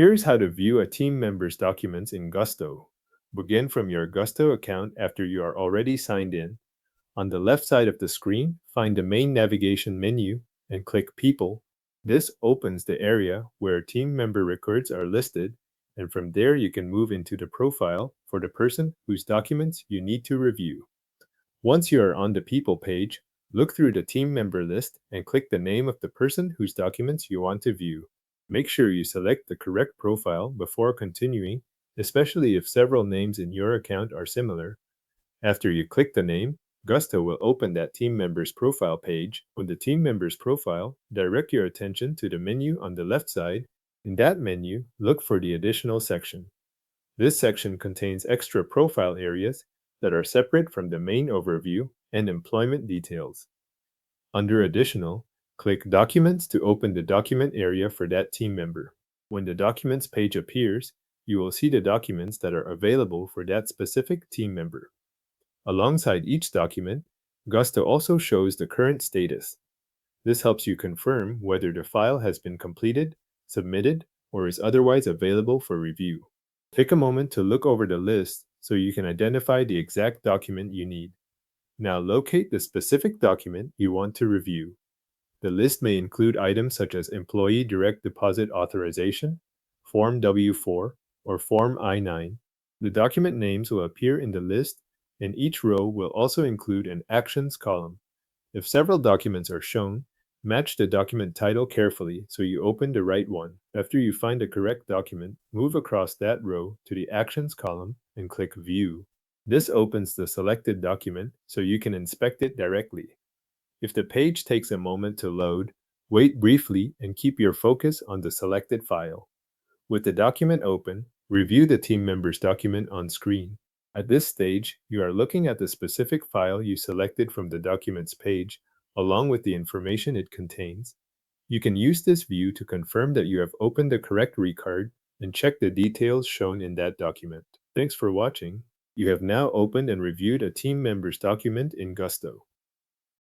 Here's how to view a team member's documents in Gusto. Begin from your Gusto account after you are already signed in. On the left side of the screen, find the main navigation menu and click People. This opens the area where team member records are listed, and from there you can move into the profile for the person whose documents you need to review. Once you are on the People page, look through the team member list and click the name of the person whose documents you want to view. Make sure you select the correct profile before continuing, especially if several names in your account are similar. After you click the name, Gusto will open that team member's profile page. On the team member's profile, direct your attention to the menu on the left side. In that menu, look for the Additional section. This section contains extra profile areas that are separate from the main overview and employment details. Under Additional, click Documents to open the document area for that team member. When the Documents page appears, you will see the documents that are available for that specific team member. Alongside each document, Gusto also shows the current status. This helps you confirm whether the file has been completed, submitted, or is otherwise available for review. Take a moment to look over the list so you can identify the exact document you need. Now locate the specific document you want to review. The list may include items such as Employee Direct Deposit Authorization, Form W-4, or Form I-9. The document names will appear in the list, and each row will also include an Actions column. If several documents are shown, match the document title carefully so you open the right one. After you find the correct document, move across that row to the Actions column and click View. This opens the selected document so you can inspect it directly. If the page takes a moment to load, wait briefly and keep your focus on the selected file. With the document open, review the team member's document on screen. At this stage, you are looking at the specific file you selected from the Documents page, along with the information it contains. You can use this view to confirm that you have opened the correct record and check the details shown in that document. Thanks for watching. You have now opened and reviewed a team member's document in Gusto.